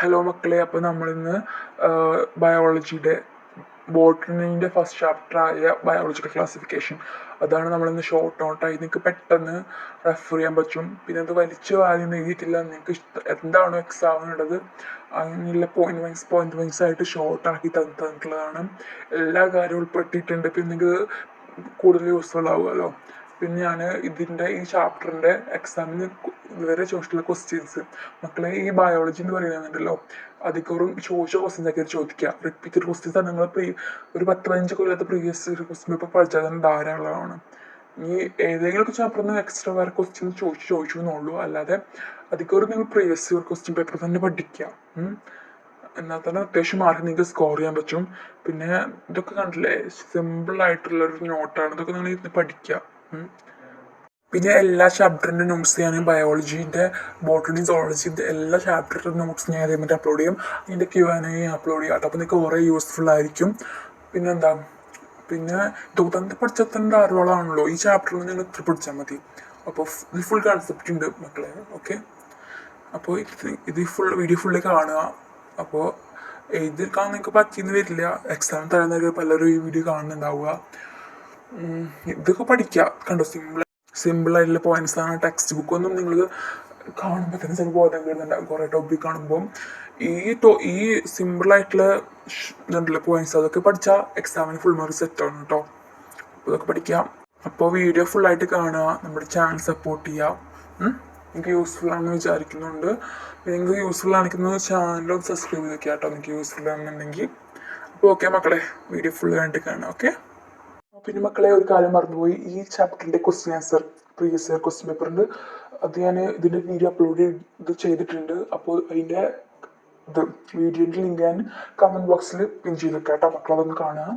Hello മക്കളെ, അപ്പോൾ നമ്മളിന്ന് ബയോളജിയുടെ ബോട്ടണീൻ്റെ ഫസ്റ്റ് ചാപ്റ്ററായ ബയോളജിക്കൽ ക്ലാസിഫിക്കേഷൻ അതാണ് നമ്മളിന്ന് ഷോർട്ട് നോട്ടായി നിങ്ങൾക്ക് പെട്ടെന്ന് റെഫർ ചെയ്യാൻ പറ്റും. പിന്നെ അത് വലിച്ചു വാരി എഴുതിയിട്ടില്ല, നിങ്ങൾക്ക് എന്താണോ എക്സാമിനുള്ളത് അങ്ങനെയുള്ള പോയിന്റ് വൈസ് ആയിട്ട് ഷോർട്ടാക്കി തന്നിട്ടുള്ളതാണ്. എല്ലാ കാര്യവും ഉൾപ്പെടുത്തിയിട്ടുണ്ട്. പിന്നെ നിങ്ങൾക്ക് കൂടുതൽ യൂസ്ഫുൾ ആവുമല്ലോ. പിന്നെ ഞാൻ ഇതിൻ്റെ ഈ ചാപ്റ്ററിൻ്റെ എക്സാമിന് ഇതുവരെ ചോദിച്ചിട്ടുള്ള ക്വസ്റ്റ്യൻസ് മക്കളെ, ഈ ബയോളജി എന്ന് പറയുന്നുണ്ടല്ലോ, അധികവും ചോദിച്ച ക്വസ്റ്റ്യൻസ് ഒക്കെ ചോദിക്കുക. റിപ്പീറ്റഡ് ക്വസ്റ്റ്യൻസ് ആണ്. നിങ്ങൾ ഒരു 10-15 കൊല്ലത്തെ പ്രീവിയസ് ക്വസ്റ്റ്യൻ പേപ്പർ പഠിച്ചാൽ തന്നെ ധാരാളമാണ്. ഈ ഏതെങ്കിലും ചാപ്റ്ററിൽ നിന്ന് എക്സ്ട്രാ വേറെ ക്വസ്റ്റ്യൻ ചോദിച്ചു എന്നുള്ളൂ. അല്ലാതെ അധികവും നിങ്ങൾ പ്രീവിയസ് ക്വസ്റ്റ്യൻ പേപ്പർ തന്നെ പഠിക്കുക. എന്നാൽ തന്നെ അത്യാവശ്യം മാർക്ക് നിങ്ങൾക്ക് സ്കോർ ചെയ്യാൻ പറ്റും. പിന്നെ ഇതൊക്കെ കണ്ടില്ലേ, സിമ്പിൾ ആയിട്ടുള്ളൊരു നോട്ടാണ്. ഇതൊക്കെ നിങ്ങൾ ഇരുന്ന് പഠിക്കുക. പിന്നെ എല്ലാ ചാപ്റ്ററിൻ്റെ നോട്ട്സ് ഞാൻ ബയോളജീൻ്റെ, ബോട്ടണി, സോളജിൻ്റെ എല്ലാ ചാപ്റ്ററിൻ്റെ നോട്ട്സ് ഞാൻ അതേമാതിരി അപ്ലോഡ് ചെയ്യും. അതിൻ്റെ Q&A അപ്ലോഡ് ചെയ്യാം. അപ്പോൾ നിങ്ങൾക്ക് കുറേ യൂസ്ഫുൾ ആയിരിക്കും. പിന്നെന്താ, പിന്നെ ഇതൊക്കെ തന്നെ പഠിച്ചാൽ തന്നെ ധാരാളമാണല്ലോ. ഈ ചാപ്റ്ററിൽ നിങ്ങൾ ഇത്ര പഠിച്ചാൽ മതി. അപ്പോൾ ഇത് ഫുൾ കൺസെപ്റ്റ് ഉണ്ട് മക്കളെ. ഓക്കെ, അപ്പോൾ ഇത് വീഡിയോ ഫുള്ള് കാണുക. അപ്പോൾ എഴുതിയെടുക്കാൻ നിങ്ങൾക്ക് പറ്റിയെന്ന് വരില്ല. എക്സാം തരുന്ന പലരും ഈ വീഡിയോ കാണുന്നുണ്ടാവുക. ഇതൊക്കെ പഠിക്കുക. കണ്ടോ, സിമ്പിളായിട്ടുള്ള പോയിന്റ്സ് ആണ്. ടെക്സ്റ്റ് ബുക്കൊന്നും നിങ്ങൾ കാണുമ്പോൾ തന്നെ ചില ബോധം കേടുന്നുണ്ടാകും. കുറേ ടോപ്പിക് കാണുമ്പം ഈ സിമ്പിളായിട്ടുള്ള ഇതുണ്ടല്ലോ പോയിന്റ്സ്, അതൊക്കെ പഠിച്ചാൽ എക്സാമിന് ഫുൾ മാർക്ക് സെറ്റ് ആണ് കേട്ടോ. അപ്പോൾ ഇതൊക്കെ പഠിക്കാം. അപ്പോൾ വീഡിയോ ഫുള്ളായിട്ട് കാണുക, നമ്മുടെ ചാനൽ സപ്പോർട്ട് ചെയ്യുക. നിങ്ങൾക്ക് യൂസ്ഫുൾ ആണെന്ന് വിചാരിക്കുന്നുണ്ട്. നിങ്ങൾക്ക് യൂസ്ഫുൾ ആണെങ്കിൽ ചാനലും സബ്സ്ക്രൈബ് ചെയ്ത് വെക്കുക കേട്ടോ, നിങ്ങൾക്ക് യൂസ്ഫുൾ ആണെന്നുണ്ടെങ്കിൽ. അപ്പോൾ ഓക്കെ മക്കളെ, വീഡിയോ ഫുൾ കണ്ടിട്ട് കാണാം. ഓക്കെ. പിന്നെ മക്കളെ, ഒരു കാര്യം മറന്നുപോയി. ഈ ചാപ്റ്ററിൻ്റെ question answer previous year question പേപ്പറുണ്ട്. അത് ഞാൻ ഇതിൻ്റെ വീഡിയോ അപ്ലോഡ് ചെയ്തിട്ടുണ്ട്. അപ്പോൾ അതിൻ്റെ വീഡിയോൻ്റെ ലിങ്ക് ഞാൻ കമൻറ്റ് ബോക്സിൽ പിൻ ചെയ്ത് വെക്കാം കേട്ടോ. മക്കളതൊന്ന് കാണുക.